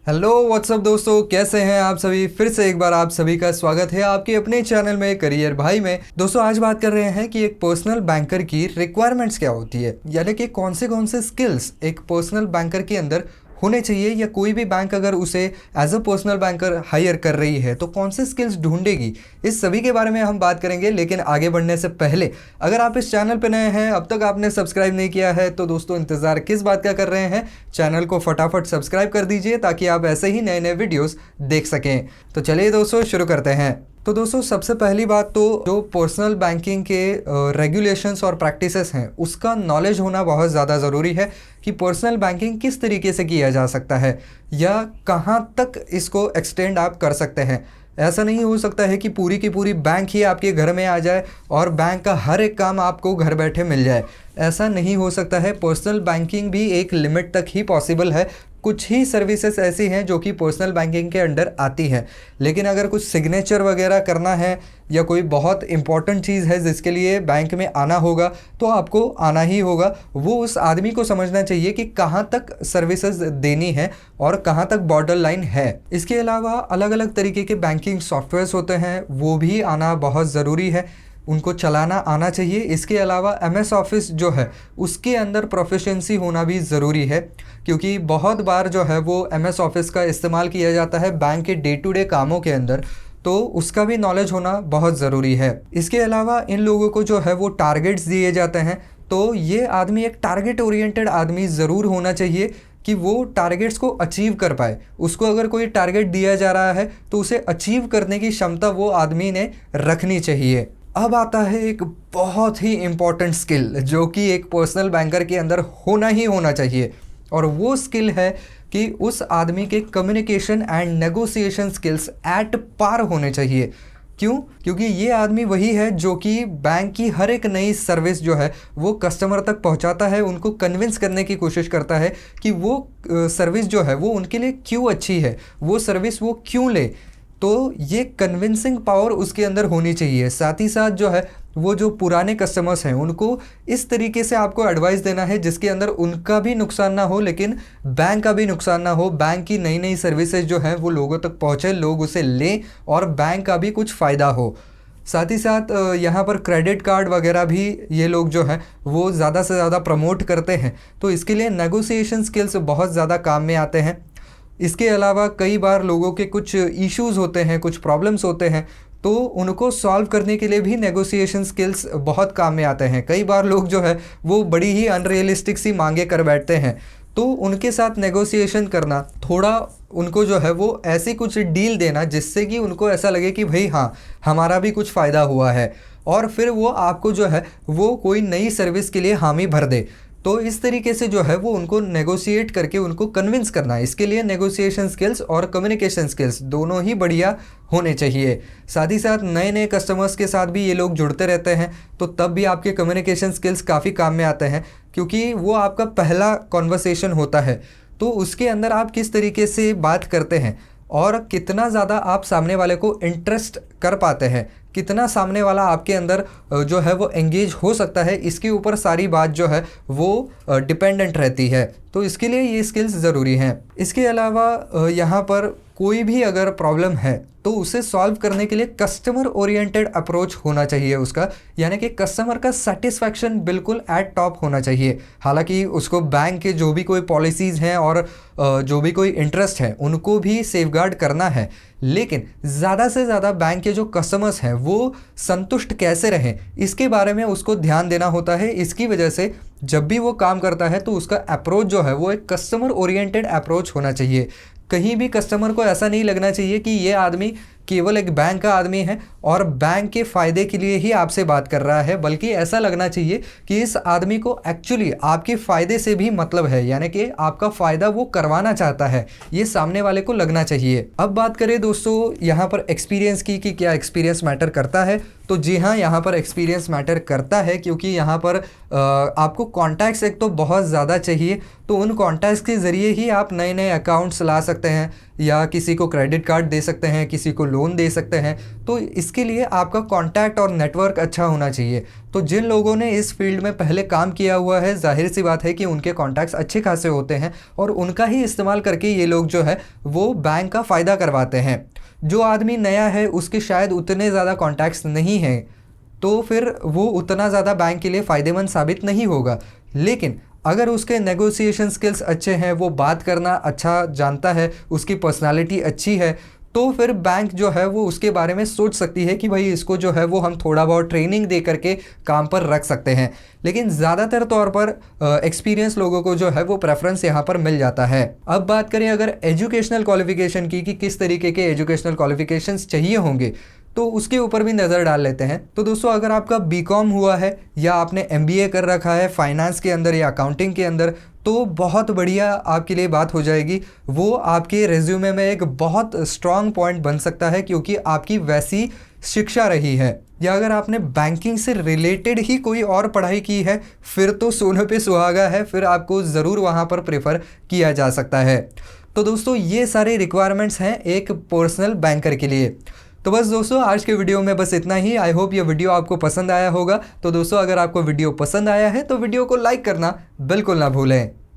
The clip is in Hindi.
हेलो व्हाट्सअप दोस्तों, कैसे हैं आप सभी। फिर से एक बार आप सभी का स्वागत है आपके अपने चैनल में करियर भाई में। दोस्तों आज बात कर रहे हैं कि एक पर्सनल बैंकर की रिक्वायरमेंट्स क्या होती है, यानी कि कौन से स्किल्स एक पर्सनल बैंकर के अंदर होने चाहिए, या कोई भी बैंक अगर उसे as a personal banker hire कर रही है तो कौन से स्किल्स ढूंढेगी। इस सभी के बारे में हम बात करेंगे। लेकिन आगे बढ़ने से पहले अगर आप इस चैनल पर नए हैं, अब तक आपने सब्सक्राइब नहीं किया है, तो दोस्तों इंतज़ार किस बात का कर रहे हैं। चैनल को फटाफट सब्सक्राइब कर दीजिए ताकि आप ऐसे ही नए नए वीडियोस देख सकें। तो चलिए दोस्तों शुरू करते हैं। तो दोस्तों सबसे पहली बात तो जो पर्सनल बैंकिंग के रेगुलेशंस और प्रैक्टिसेस हैं उसका नॉलेज होना बहुत ज़्यादा ज़रूरी है कि पर्सनल बैंकिंग किस तरीके से किया जा सकता है या कहाँ तक इसको एक्सटेंड आप कर सकते हैं। ऐसा नहीं हो सकता है कि पूरी की पूरी बैंक ही आपके घर में आ जाए और बैंक का हर एक काम आपको घर बैठे मिल जाए। ऐसा नहीं हो सकता है। पर्सनल बैंकिंग भी एक लिमिट तक ही पॉसिबल है। कुछ ही सर्विसेज ऐसी हैं जो कि पर्सनल बैंकिंग के अंडर आती हैं। लेकिन अगर कुछ सिग्नेचर वगैरह करना है या कोई बहुत इंपॉर्टेंट चीज़ है जिसके लिए बैंक में आना होगा तो आपको आना ही होगा। वो उस आदमी को समझना चाहिए कि कहाँ तक सर्विसेज देनी है और कहाँ तक बॉर्डर लाइन है। इसके अलावा अलग अलग तरीके के बैंकिंग सॉफ्टवेयर्स होते हैं, वो भी आना बहुत ज़रूरी है, उनको चलाना आना चाहिए। इसके अलावा MS ऑफिस जो है उसके अंदर प्रोफिशिएंसी होना भी ज़रूरी है, क्योंकि बहुत बार जो है वो MS ऑफिस का इस्तेमाल किया जाता है बैंक के डे टू डे कामों के अंदर, तो उसका भी नॉलेज होना बहुत ज़रूरी है। इसके अलावा इन लोगों को जो है वो टारगेट्स दिए जाते हैं, तो ये आदमी एक टारगेट ओरिएंटेड आदमी ज़रूर होना चाहिए कि वो टारगेट्स को अचीव कर पाए। उसको अगर कोई टारगेट दिया जा रहा है तो उसे अचीव करने की क्षमता वो आदमी ने रखनी चाहिए। अब आता है एक बहुत ही इम्पॉर्टेंट स्किल जो कि एक पर्सनल बैंकर के अंदर होना ही होना चाहिए, और वो स्किल है कि उस आदमी के communication and negotiation skills at par होने चाहिए। क्यों? क्योंकि ये आदमी वही है जो कि बैंक की हर एक नई सर्विस जो है वो कस्टमर तक पहुंचाता है, उनको कन्विंस करने की कोशिश करता है कि वो सर्विस जो है वो उनके लिए क्यों अच्छी है, वो सर्विस वो क्यों ले। तो ये कन्विंसिंग पावर उसके अंदर होनी चाहिए। साथ ही साथ जो है वो जो पुराने कस्टमर्स हैं उनको इस तरीके से आपको एडवाइस देना है जिसके अंदर उनका भी नुकसान ना हो लेकिन बैंक का भी नुकसान ना हो। बैंक की नई नई सर्विसेज जो हैं वो लोगों तक पहुँचे, लोग उसे लें और बैंक का भी कुछ फ़ायदा हो। साथ ही साथ यहाँ पर क्रेडिट कार्ड वगैरह भी ये लोग जो हैं वो ज़्यादा से ज़्यादा प्रमोट करते हैं, तो इसके लिए नेगोशिएशन स्किल्स बहुत ज़्यादा काम में आते हैं। इसके अलावा कई बार लोगों के कुछ इश्यूज़ होते हैं, कुछ प्रॉब्लम्स होते हैं, तो उनको सॉल्व करने के लिए भी नेगोशिएशन स्किल्स बहुत काम में आते हैं। कई बार लोग जो है वो बड़ी ही अनरियलिस्टिक सी मांगे कर बैठते हैं, तो उनके साथ नेगोशिएशन करना, थोड़ा उनको जो है वो ऐसी कुछ डील देना जिससे कि उनको ऐसा लगे कि भाई हाँ हमारा भी कुछ फ़ायदा हुआ है, और फिर वो आपको जो है वो कोई नई सर्विस के लिए हामी भर दे। तो इस तरीके से जो है वो उनको नेगोशिएट करके उनको कन्विंस करना है। इसके लिए नेगोशिएशन स्किल्स और कम्युनिकेशन स्किल्स दोनों ही बढ़िया होने चाहिए। साथ ही साथ नए नए कस्टमर्स के साथ भी ये लोग जुड़ते रहते हैं, तो तब भी आपके कम्युनिकेशन स्किल्स काफ़ी काम में आते हैं, क्योंकि वो आपका पहला कॉन्वर्सेशन होता है। तो उसके अंदर आप किस तरीके से बात करते हैं और कितना ज़्यादा आप सामने वाले को इंटरेस्ट कर पाते हैं, कितना सामने वाला आपके अंदर जो है वो एंगेज हो सकता है, इसके ऊपर सारी बात जो है वो डिपेंडेंट रहती है। तो इसके लिए ये स्किल्स ज़रूरी हैं। इसके अलावा यहाँ पर कोई भी अगर प्रॉब्लम है तो उसे सॉल्व करने के लिए कस्टमर ओरिएंटेड अप्रोच होना चाहिए उसका, यानी कि कस्टमर का सेटिस्फैक्शन बिल्कुल एट टॉप होना चाहिए। हालांकि उसको बैंक के जो भी कोई पॉलिसीज़ हैं और जो भी कोई इंटरेस्ट है उनको भी सेफगार्ड करना है, लेकिन ज़्यादा से ज़्यादा बैंक के जो कस्टमर्स हैं वो संतुष्ट कैसे रहें इसके बारे में उसको ध्यान देना होता है। इसकी वजह से जब भी वो काम करता है तो उसका अप्रोच जो है वो एक कस्टमर ओरिएंटेड अप्रोच होना चाहिए। कहीं भी कस्टमर को ऐसा नहीं लगना चाहिए कि ये आदमी केवल एक बैंक का आदमी है और बैंक के फ़ायदे के लिए ही आपसे बात कर रहा है, बल्कि ऐसा लगना चाहिए कि इस आदमी को एक्चुअली आपके फ़ायदे से भी मतलब है, यानी कि आपका फ़ायदा वो करवाना चाहता है, ये सामने वाले को लगना चाहिए। अब बात करें दोस्तों यहाँ पर एक्सपीरियंस की कि क्या एक्सपीरियंस मैटर करता है, तो जी हाँ यहाँ पर एक्सपीरियंस मैटर करता है, क्योंकि यहाँ पर आपको कॉन्टैक्ट्स एक तो बहुत ज़्यादा चाहिए, तो उन कॉन्टैक्ट्स के ज़रिए ही आप नए नए अकाउंट्स ला सकते हैं या किसी को क्रेडिट कार्ड दे सकते हैं, किसी को लोन दे सकते हैं। तो इसके लिए आपका कॉन्टैक्ट और नेटवर्क अच्छा होना चाहिए। तो जिन लोगों ने इस फील्ड में पहले काम किया हुआ है, जाहिर सी बात है कि उनके कॉन्टैक्ट्स अच्छे खासे होते हैं और उनका ही इस्तेमाल करके ये लोग जो है वो बैंक का फ़ायदा करवाते हैं। जो आदमी नया है उसके शायद उतने ज़्यादा कॉन्टैक्ट्स नहीं हैं, तो फिर वो उतना ज़्यादा बैंक के लिए फ़ायदेमंद साबित नहीं होगा। लेकिन अगर उसके नेगोशिएशन स्किल्स अच्छे हैं, वो बात करना अच्छा जानता है, उसकी पर्सनालिटी अच्छी है, तो फिर बैंक जो है वो उसके बारे में सोच सकती है कि भाई इसको जो है वो हम थोड़ा बहुत ट्रेनिंग दे करके काम पर रख सकते हैं। लेकिन ज़्यादातर तौर पर एक्सपीरियंस लोगों को जो है वो प्रेफरेंस यहाँ पर मिल जाता है। अब बात करें अगर एजुकेशनल क्वालिफिकेशन की कि किस तरीके के एजुकेशनल क्वालिफिकेशंस चाहिए होंगे, तो उसके ऊपर भी नज़र डाल लेते हैं। तो दोस्तों, अगर आपका बीकॉम हुआ है या आपने एमबीए कर रखा है फाइनेंस के अंदर या अकाउंटिंग के अंदर, तो बहुत बढ़िया आपके लिए बात हो जाएगी। वो आपके रेज्यूमे में एक बहुत स्ट्रॉन्ग पॉइंट बन सकता है क्योंकि आपकी वैसी शिक्षा रही है। या अगर आपने बैंकिंग से रिलेटेड ही कोई और पढ़ाई की है, फिर तो सोने पे सुहागा है, फिर आपको ज़रूर वहाँ पर प्रेफर किया जा सकता है। तो दोस्तों, ये सारे रिक्वायरमेंट्स हैं एक पर्सनल बैंकर के लिए। तो बस दोस्तों, आज के वीडियो में बस इतना ही। आई होप ये वीडियो आपको पसंद आया होगा। तो दोस्तों, अगर आपको वीडियो पसंद आया है तो वीडियो को लाइक करना बिल्कुल ना भूलें।